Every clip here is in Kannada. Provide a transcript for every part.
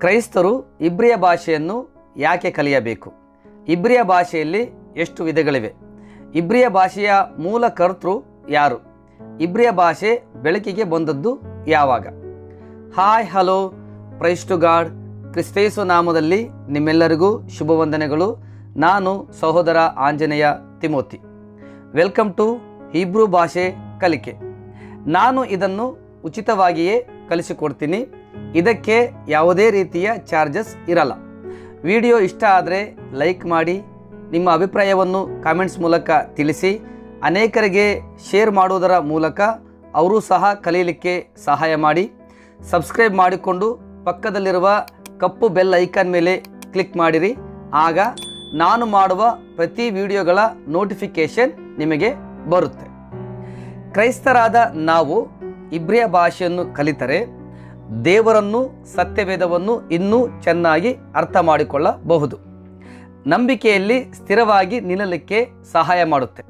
ಕ್ರೈಸ್ತರು ಇಬ್ರಿಯ ಭಾಷೆಯನ್ನು ಯಾಕೆ ಕಲಿಯಬೇಕು? ಇಬ್ರಿಯ ಭಾಷೆಯಲ್ಲಿ ಎಷ್ಟು ವಿಧಗಳಿವೆ? ಇಬ್ರಿಯ ಭಾಷೆಯ ಮೂಲ ಕರ್ತೃ ಯಾರು? ಇಬ್ರಿಯ ಭಾಷೆ ಬೆಳಕಿಗೆ ಬಂದದ್ದು ಯಾವಾಗ? Hi hello, praise to God. ಕ್ರಿಸ್ತೇಸು ನಾಮದಲ್ಲಿ ನಿಮ್ಮೆಲ್ಲರಿಗೂ ಶುಭವಂದನೆಗಳು. ನಾನು ಸಹೋದರ Anjaneya Timothy. Welcome to Hebrew ಭಾಷೆ ಕಲಿಕೆ. ನಾನು ಇದನ್ನು ಉಚಿತವಾಗಿಯೇ ಕಲಿಸಿಕೊಡ್ತೀನಿ. ಇದಕ್ಕೆ ಯಾವುದೇ ರೀತಿಯ ಚಾರ್ಜಸ್ ಇರಲ್ಲ. ವಿಡಿಯೋ ಇಷ್ಟ ಆದರೆ ಲೈಕ್ ಮಾಡಿ, ನಿಮ್ಮ ಅಭಿಪ್ರಾಯವನ್ನು ಕಾಮೆಂಟ್ಸ್ ಮೂಲಕ ತಿಳಿಸಿ, ಅನೇಕರಿಗೆ ಶೇರ್ ಮಾಡುವುದರ ಮೂಲಕ ಅವರು ಸಹ ಕಲಿಯಲಿಕ್ಕೆ ಸಹಾಯ ಮಾಡಿ. ಸಬ್ಸ್ಕ್ರೈಬ್ ಮಾಡಿಕೊಂಡು ಪಕ್ಕದಲ್ಲಿರುವ ಕಪ್ಪು ಬೆಲ್ ಐಕಾನ್ ಮೇಲೆ ಕ್ಲಿಕ್ ಮಾಡಿರಿ. ಆಗ ನಾನು ಮಾಡುವ ಪ್ರತಿ ವಿಡಿಯೋಗಳ ನೋಟಿಫಿಕೇಷನ್ ನಿಮಗೆ ಬರುತ್ತೆ. ಕ್ರೈಸ್ತರಾದ ನಾವು ಇಬ್ರಿಯ ಭಾಷೆಯನ್ನು ಕಲಿತರೆ ದೇವರನ್ನು, ಸತ್ಯವೇದವನ್ನು ಇನ್ನೂ ಚೆನ್ನಾಗಿ ಅರ್ಥ ಮಾಡಿಕೊಳ್ಳಬಹುದು. ನಂಬಿಕೆಯಲ್ಲಿ ಸ್ಥಿರವಾಗಿ ನಿಲ್ಲಲಿಕ್ಕೆ ಸಹಾಯ ಮಾಡುತ್ತೆ.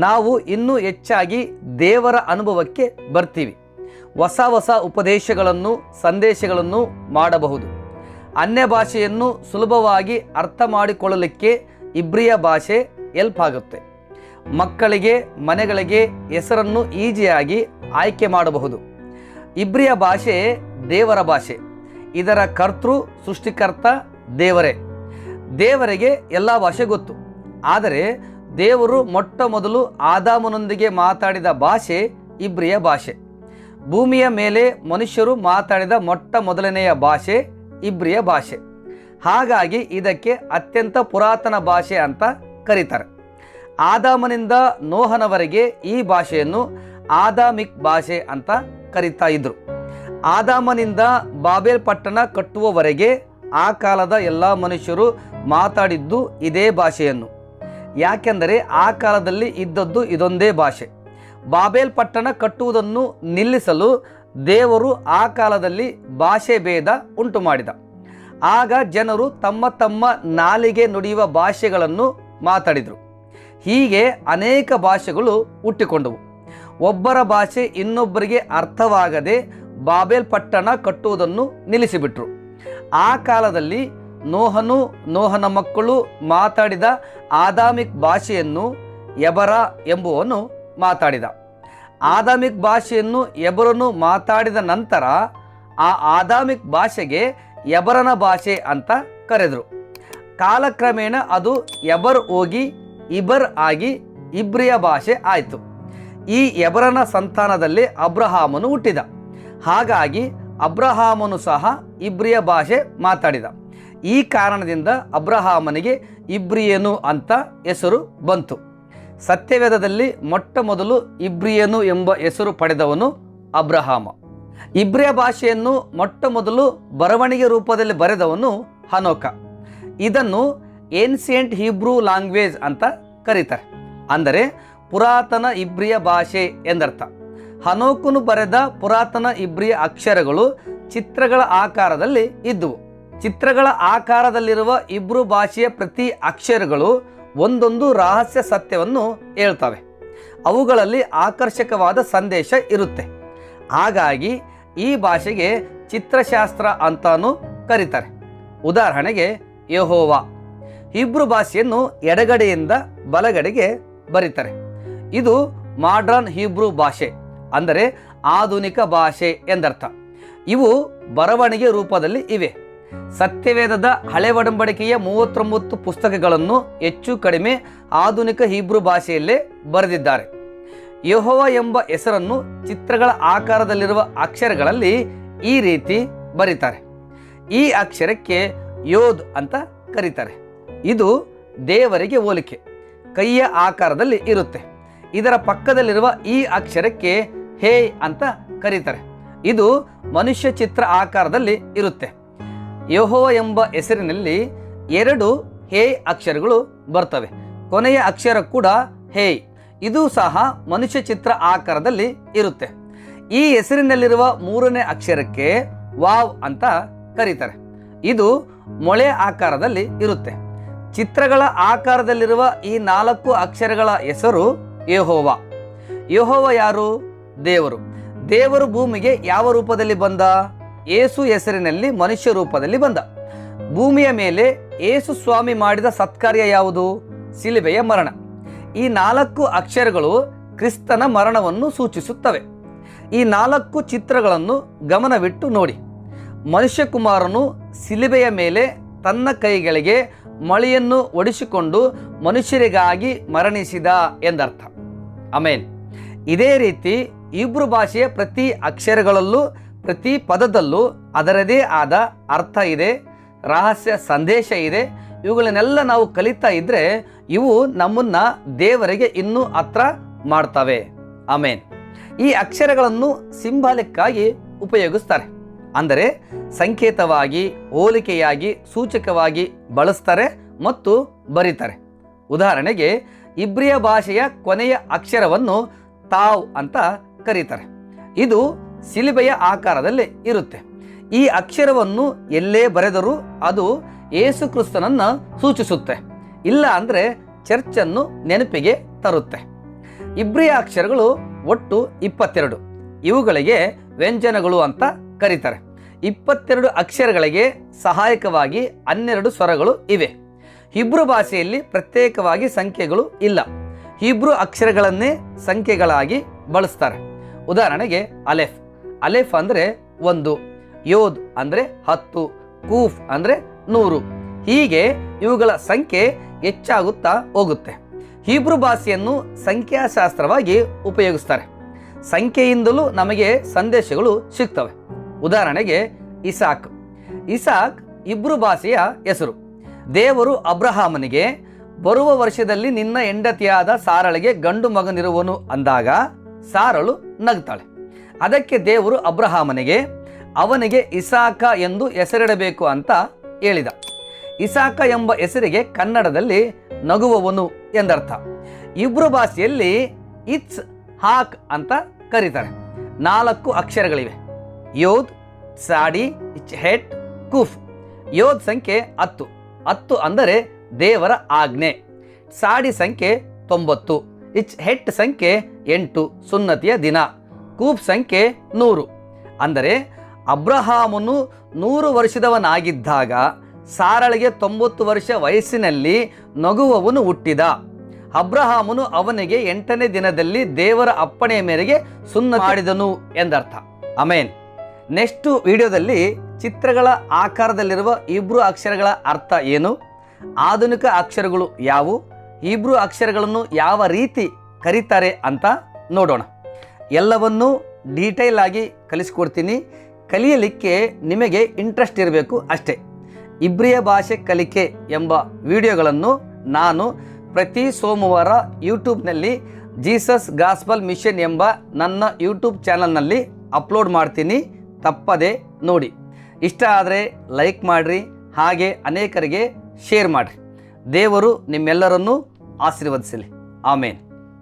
ನಾವು ಇನ್ನೂ ಹೆಚ್ಚಾಗಿ ದೇವರ ಅನುಭವಕ್ಕೆ ಬರ್ತೀವಿ. ಹೊಸ ಹೊಸ ಉಪದೇಶಗಳನ್ನು, ಸಂದೇಶಗಳನ್ನು ಮಾಡಬಹುದು. ಅನ್ಯ ಭಾಷೆಯನ್ನು ಸುಲಭವಾಗಿ ಅರ್ಥ ಮಾಡಿಕೊಳ್ಳಲಿಕ್ಕೆ ಇಬ್ರಿಯ ಭಾಷೆ ಹೆಲ್ಪ್ ಆಗುತ್ತೆ. ಮಕ್ಕಳಿಗೆ, ಮನೆಗಳಿಗೆ ಹೆಸರನ್ನು ಈಜಿಯಾಗಿ ಆಯ್ಕೆ ಮಾಡಬಹುದು. ಇಬ್ರಿಯ ಭಾಷೆ ದೇವರ ಭಾಷೆ. ಇದರ ಕರ್ತೃ, ಸೃಷ್ಟಿಕರ್ತ ದೇವರೇ. ದೇವರಿಗೆ ಎಲ್ಲ ಭಾಷೆ ಗೊತ್ತು. ಆದರೆ ದೇವರು ಮೊಟ್ಟ ಮೊದಲು ಆದಾಮನೊಂದಿಗೆ ಮಾತಾಡಿದ ಭಾಷೆ ಇಬ್ರಿಯ ಭಾಷೆ. ಭೂಮಿಯ ಮೇಲೆ ಮನುಷ್ಯರು ಮಾತಾಡಿದ ಮೊಟ್ಟ ಮೊದಲನೆಯ ಭಾಷೆ ಇಬ್ರಿಯ ಭಾಷೆ. ಹಾಗಾಗಿ ಇದಕ್ಕೆ ಅತ್ಯಂತ ಪುರಾತನ ಭಾಷೆ ಅಂತ ಕರೀತಾರೆ. ಆದಾಮನಿಂದ ನೋಹನವರೆಗೆ ಈ ಭಾಷೆಯನ್ನು ಆದಾಮಿಕ್ ಭಾಷೆ ಅಂತ ಕರೀತಾ ಇದ್ರು. ಆದಾಮನಿಂದ ಬಾಬೆಲ್ ಪಟ್ಟಣ ಕಟ್ಟುವವರೆಗೆ ಆ ಕಾಲದ ಎಲ್ಲ ಮನುಷ್ಯರು ಮಾತಾಡಿದ್ದು ಇದೇ ಭಾಷೆಯನ್ನು. ಯಾಕೆಂದರೆ ಆ ಕಾಲದಲ್ಲಿ ಇದ್ದದ್ದು ಇದೊಂದೇ ಭಾಷೆ. ಬಾಬೆಲ್ ಪಟ್ಟಣ ಕಟ್ಟುವುದನ್ನು ನಿಲ್ಲಿಸಲು ದೇವರು ಆ ಕಾಲದಲ್ಲಿ ಭಾಷೆ ಭೇದ ಉಂಟು ಮಾಡಿದ. ಆಗ ಜನರು ತಮ್ಮ ತಮ್ಮ ನಾಲಿಗೆ ನುಡಿಯುವ ಭಾಷೆಗಳನ್ನು ಮಾತಾಡಿದರು. ಹೀಗೆ ಅನೇಕ ಭಾಷೆಗಳು ಹುಟ್ಟಿಕೊಂಡವು. ಒಬ್ಬರ ಭಾಷೆ ಇನ್ನೊಬ್ಬರಿಗೆ ಅರ್ಥವಾಗದೆ ಬಾಬೆಲ್ ಪಟ್ಟಣ ಕಟ್ಟುವುದನ್ನು ನಿಲ್ಲಿಸಿಬಿಟ್ರು. ಆ ಕಾಲದಲ್ಲಿ ನೋಹನು, ನೋಹನ ಮಕ್ಕಳು ಮಾತಾಡಿದ ಆದಾಮಿಕ್ ಭಾಷೆಯನ್ನು ಎಬರ ಎಂಬುವನು ಮಾತಾಡಿದ. ಆದಾಮಿಕ್ ಭಾಷೆಯನ್ನು ಎಬರನು ಮಾತಾಡಿದ ನಂತರ ಆ ಆದಾಮಿಕ್ ಭಾಷೆಗೆ ಎಬರನ ಭಾಷೆ ಅಂತ ಕರೆದರು. ಕಾಲಕ್ರಮೇಣ ಅದು ಎಬರ್ ಹೋಗಿ ಇಬರ್ ಆಗಿ ಇಬ್ರಿಯ ಭಾಷೆ ಆಯಿತು. ಈ ಎಬರನ ಸಂತಾನದಲ್ಲಿ ಅಬ್ರಹಾಮನು ಹುಟ್ಟಿದ. ಹಾಗಾಗಿ ಅಬ್ರಹಾಮನು ಸಹ ಇಬ್ರಿಯ ಭಾಷೆ ಮಾತಾಡಿದ. ಈ ಕಾರಣದಿಂದ ಅಬ್ರಹಾಮನಿಗೆ ಇಬ್ರಿಯನು ಅಂತ ಹೆಸರು ಬಂತು. ಸತ್ಯವೇದದಲ್ಲಿ ಮೊಟ್ಟ ಮೊದಲು ಇಬ್ರಿಯನು ಎಂಬ ಹೆಸರು ಪಡೆದವನು ಅಬ್ರಹಾಮ. ಇಬ್ರಿಯ ಭಾಷೆಯನ್ನು ಮೊಟ್ಟ ಮೊದಲು ಬರವಣಿಗೆ ರೂಪದಲ್ಲಿ ಬರೆದವನು ಹನೋಕ. ಇದನ್ನು ಏನ್ಸಿಯಂಟ್ ಹೀಬ್ರೂ ಲ್ಯಾಂಗ್ವೇಜ್ ಅಂತ ಕರೀತಾರೆ. ಅಂದರೆ ಪುರಾತನ ಇಬ್ರಿಯ ಭಾಷೆ ಎಂದರ್ಥ. ಹನೋಕನು ಬರೆದ ಪುರಾತನ ಇಬ್ರಿಯ ಅಕ್ಷರಗಳು ಚಿತ್ರಗಳ ಆಕಾರದಲ್ಲಿ ಇದ್ದುವು. ಚಿತ್ರಗಳ ಆಕಾರದಲ್ಲಿರುವ ಇಬ್ರು ಭಾಷೆಯ ಪ್ರತಿ ಅಕ್ಷರಗಳು ಒಂದೊಂದು ರಹಸ್ಯ ಸತ್ಯವನ್ನು ಹೇಳ್ತವೆ. ಅವುಗಳಲ್ಲಿ ಆಕರ್ಷಕವಾದ ಸಂದೇಶ ಇರುತ್ತೆ. ಹಾಗಾಗಿ ಈ ಭಾಷೆಗೆ ಚಿತ್ರಶಾಸ್ತ್ರ ಅಂತಾನೂ ಕರೀತಾರೆ. ಉದಾಹರಣೆಗೆ ಯೆಹೋವ. ಹೀಬ್ರೂ ಭಾಷೆಯನ್ನು ಎಡಗಡೆಯಿಂದ ಬಲಗಡೆಗೆ ಬರೀತಾರೆ. ಇದು ಮಾಡ್ರನ್ ಹೀಬ್ರೂ ಭಾಷೆ, ಅಂದರೆ ಆಧುನಿಕ ಭಾಷೆ ಎಂದರ್ಥ. ಇವು ಬರವಣಿಗೆ ರೂಪದಲ್ಲಿ ಇವೆ. ಸತ್ಯವೇದದ ಹಳೆ ಒಡಂಬಡಿಕೆಯ 39 ಪುಸ್ತಕಗಳನ್ನು ಹೆಚ್ಚು ಕಡಿಮೆ ಆಧುನಿಕ ಹೀಬ್ರೂ ಭಾಷೆಯಲ್ಲೇ ಬರೆದಿದ್ದಾರೆ. ಯೆಹೋವ ಎಂಬ ಹೆಸರನ್ನು ಚಿತ್ರಗಳ ಆಕಾರದಲ್ಲಿರುವ ಅಕ್ಷರಗಳಲ್ಲಿ ಈ ರೀತಿ ಬರೀತಾರೆ. ಈ ಅಕ್ಷರಕ್ಕೆ ಯೋದ್ ಅಂತ ಕರೀತಾರೆ. ಇದು ದೇವರಿಗೆ ಹೋಲಿಕೆ, ಕೈಯ ಆಕಾರದಲ್ಲಿ ಇರುತ್ತೆ. ಇದರ ಪಕ್ಕದಲ್ಲಿರುವ ಈ ಅಕ್ಷರಕ್ಕೆ ಹೇ ಅಂತ ಕರೀತಾರೆ. ಇದು ಮನುಷ್ಯ ಚಿತ್ರ ಆಕಾರದಲ್ಲಿ ಇರುತ್ತೆ. ಯೆಹೋವ ಎಂಬ ಹೆಸರಿನಲ್ಲಿ 2 ಹೇ ಅಕ್ಷರಗಳು ಬರ್ತವೆ. ಕೊನೆಯ ಅಕ್ಷರ ಕೂಡ ಹೇ. ಇದು ಸಹ ಮನುಷ್ಯ ಚಿತ್ರ ಆಕಾರದಲ್ಲಿ ಇರುತ್ತೆ. ಈ ಹೆಸರಿನಲ್ಲಿರುವ 3ನೇ ಅಕ್ಷರಕ್ಕೆ ವಾವ್ ಅಂತ ಕರೀತಾರೆ. ಇದು ಮೊಳೆ ಆಕಾರದಲ್ಲಿ ಇರುತ್ತೆ. ಚಿತ್ರಗಳ ಆಕಾರದಲ್ಲಿರುವ ಈ 4 ಅಕ್ಷರಗಳ ಹೆಸರು ಯೆಹೋವ. ಯೆಹೋವ ಯಾರು? ದೇವರು. ದೇವರು ಭೂಮಿಗೆ ಯಾವ ರೂಪದಲ್ಲಿ ಬಂದ? ಯೇಸು ಹೆಸರಿನಲ್ಲಿ ಮನುಷ್ಯ ರೂಪದಲ್ಲಿ ಬಂದ. ಭೂಮಿಯ ಮೇಲೆ ಯೇಸು ಸ್ವಾಮಿ ಮಾಡಿದ ಸತ್ಕಾರ್ಯ ಯಾವುದು? ಶಿಲುಬೆಯ ಮರಣ. ಈ 4 ಅಕ್ಷರಗಳು ಕ್ರಿಸ್ತನ ಮರಣವನ್ನು ಸೂಚಿಸುತ್ತವೆ. ಈ 4 ಚಿತ್ರಗಳನ್ನು ಗಮನವಿಟ್ಟು ನೋಡಿ. ಮನುಷ್ಯಕುಮಾರನು ಶಿಲುಬೆಯ ಮೇಲೆ ತನ್ನ ಕೈಗಳಿಗೆ ಮಳೆಯನ್ನು ಒಡಿಸಿಕೊಂಡು ಮನುಷ್ಯರಿಗಾಗಿ ಮರಣಿಸಿದ ಎಂದರ್ಥ. ಆಮೇನ್. ಇದೇ ರೀತಿ ಇಬ್ರು ಭಾಷೆಯ ಪ್ರತಿ ಅಕ್ಷರಗಳಲ್ಲೂ ಪ್ರತಿ ಪದದಲ್ಲೂ ಅದರದೇ ಆದ ಅರ್ಥ ಇದೆ, ರಹಸ್ಯ ಸಂದೇಶ ಇದೆ. ಇವುಗಳನ್ನೆಲ್ಲ ನಾವು ಕಲಿತಾ ಇದ್ದರೆ ಇವು ನಮ್ಮನ್ನು ದೇವರಿಗೆ ಇನ್ನೂ ಹತ್ರ ಮಾಡ್ತವೆ. ಆಮೇನ್. ಈ ಅಕ್ಷರಗಳನ್ನು ಸಿಂಬಾಲಿಕ್ಕಾಗಿ ಉಪಯೋಗಿಸ್ತಾರೆ, ಅಂದರೆ ಸಂಕೇತವಾಗಿ, ಹೋಲಿಕೆಯಾಗಿ, ಸೂಚಕವಾಗಿ ಬಳಸ್ತಾರೆ ಮತ್ತು ಬರೀತಾರೆ. ಉದಾಹರಣೆಗೆ ಇಬ್ರಿಯ ಭಾಷೆಯ ಕೊನೆಯ ಅಕ್ಷರವನ್ನು ತಾವ್ ಅಂತ ಕರೀತಾರೆ. ಇದು ಶಿಲುಬೆಯ ಆಕಾರದಲ್ಲಿ ಇರುತ್ತೆ. ಈ ಅಕ್ಷರವನ್ನು ಎಲ್ಲೇ ಬರೆದರೂ ಅದು ಯೇಸು ಕ್ರಿಸ್ತನನ್ನು ಸೂಚಿಸುತ್ತೆ, ಇಲ್ಲ ಅಂದರೆ ಚರ್ಚನ್ನು ನೆನಪಿಗೆ ತರುತ್ತೆ. ಇಬ್ರಿಯ ಅಕ್ಷರಗಳು ಒಟ್ಟು 22. ಇವುಗಳಿಗೆ ವ್ಯಂಜನಗಳು ಅಂತ ಕರೀತಾರೆ. 22 ಅಕ್ಷರಗಳಿಗೆ ಸಹಾಯಕವಾಗಿ 12 ಸ್ವರಗಳು ಇವೆ. ಹಿಬ್ರು ಭಾಷೆಯಲ್ಲಿ ಪ್ರತ್ಯೇಕವಾಗಿ ಸಂಖ್ಯೆಗಳು ಇಲ್ಲ. ಹಿಬ್ರು ಅಕ್ಷರಗಳನ್ನೇ ಸಂಖ್ಯೆಗಳಾಗಿ ಬಳಸ್ತಾರೆ. ಉದಾಹರಣೆಗೆ ಅಲೆಫ್. ಅಲೆಫ್ ಅಂದರೆ 1, ಯೋದ್ ಅಂದರೆ 10, ಕೂಫ್ ಅಂದರೆ 100. ಹೀಗೆ ಇವುಗಳ ಸಂಖ್ಯೆ ಹೆಚ್ಚಾಗುತ್ತಾ ಹೋಗುತ್ತೆ. ಹಿಬ್ರು ಭಾಷೆಯನ್ನು ಸಂಖ್ಯಾಶಾಸ್ತ್ರವಾಗಿ ಉಪಯೋಗಿಸ್ತಾರೆ. ಸಂಖ್ಯೆಯಿಂದಲೂ ನಮಗೆ ಸಂದೇಶಗಳು ಸಿಗ್ತವೆ. ಉದಾಹರಣೆಗೆ ಇಸಾಕ್. ಇಸಾಕ್ ಇಬ್ರು ಭಾಷೆಯ ಹೆಸರು. ದೇವರು ಅಬ್ರಹಾಮನಿಗೆ ಬರುವ ವರ್ಷದಲ್ಲಿ ನಿನ್ನ ಹೆಂಡತಿಯಾದ ಸಾರಳಿಗೆ ಗಂಡು ಮಗನಿರುವನು ಅಂದಾಗ ಸಾರಳು ನಗ್ತಾಳೆ. ಅದಕ್ಕೆ ದೇವರು ಅಬ್ರಹಾಮನಿಗೆ ಅವನಿಗೆ ಇಸಾಕ ಎಂದು ಹೆಸರಿಡಬೇಕು ಅಂತ ಹೇಳಿದ. ಇಸಾಕ ಎಂಬ ಹೆಸರಿಗೆ ಕನ್ನಡದಲ್ಲಿ ನಗುವವನು ಎಂದರ್ಥ. ಇಬ್ರು ಭಾಷೆಯಲ್ಲಿ ಇಟ್ಸ್ ಹಾಕ್ ಅಂತ ಕರೀತಾರೆ. 4 ಅಕ್ಷರಗಳಿವೆ: ಯೋದ್, ಸಾಡಿ, ಇಚ್ ಹೆಟ್, ಕುಫ್. ಯೋದ್ ಸಂಖ್ಯೆ 10. 10 ಅಂದರೆ ದೇವರ ಆಜ್ಞೆ. ಸಾಡಿ ಸಂಖ್ಯೆ 90. ಇಚ್ ಹೆಟ್ ಸಂಖ್ಯೆ 8, ಸುನ್ನತಿಯ ದಿನ. ಕೂಫ್ ಸಂಖ್ಯೆ 100. ಅಂದರೆ ಅಬ್ರಹಾಮನು 100 ವರ್ಷದವನಾಗಿದ್ದಾಗ ಸಾರಳಿಗೆ 90 ವರ್ಷ ವಯಸ್ಸಿನಲ್ಲಿ ನಗುವವನು ಹುಟ್ಟಿದ. ಅಬ್ರಹಾಮನು ಅವನಿಗೆ 8ನೇ ದಿನದಲ್ಲಿ ದೇವರ ಅಪ್ಪಣೆಯ ಮೇರೆಗೆ ಸುನ್ನತಿ ಮಾಡಿದನು ಎಂದರ್ಥ. ಆಮೇನ್. ನೆಕ್ಸ್ಟ್ ವಿಡಿಯೋದಲ್ಲಿ ಚಿತ್ರಗಳ ಆಕಾರದಲ್ಲಿರುವ ಇಬ್ರು ಅಕ್ಷರಗಳ ಅರ್ಥ ಏನು, ಆಧುನಿಕ ಅಕ್ಷರಗಳು ಯಾವುವು, ಇಬ್ರು ಅಕ್ಷರಗಳನ್ನು ಯಾವ ರೀತಿ ಕರೀತಾರೆ ಅಂತ ನೋಡೋಣ. ಎಲ್ಲವನ್ನೂ ಡೀಟೇಲ್ ಆಗಿ ಕಲಿಸ್ಕೊಡ್ತೀನಿ. ಕಲಿಯಲಿಕ್ಕೆ ನಿಮಗೆ ಇಂಟ್ರೆಸ್ಟ್ ಇರಬೇಕು ಅಷ್ಟೇ. ಇಬ್ರಿಯ ಭಾಷೆ ಕಲಿಕೆ ಎಂಬ ವಿಡಿಯೋಗಳನ್ನು ನಾನು ಪ್ರತಿ ಸೋಮವಾರ ಯೂಟ್ಯೂಬ್ನಲ್ಲಿ ಜೀಸಸ್ ಗಾಸ್ಪಲ್ ಮಿಷನ್ ಎಂಬ ನನ್ನ ಯೂಟ್ಯೂಬ್ ಚಾನಲ್ನಲ್ಲಿ ಅಪ್ಲೋಡ್ ಮಾಡ್ತೀನಿ. ತಪ್ಪದೆ ನೋಡಿ. ಇಷ್ಟ ಆದರೆ ಲೈಕ್ ಮಾಡಿರಿ, ಹಾಗೆ ಅನೇಕರಿಗೆ ಶೇರ್ ಮಾಡಿರಿ. ದೇವರು ನಿಮ್ಮೆಲ್ಲರನ್ನೂ ಆಶೀರ್ವದಿಸಲಿ. ಆಮೇನ್.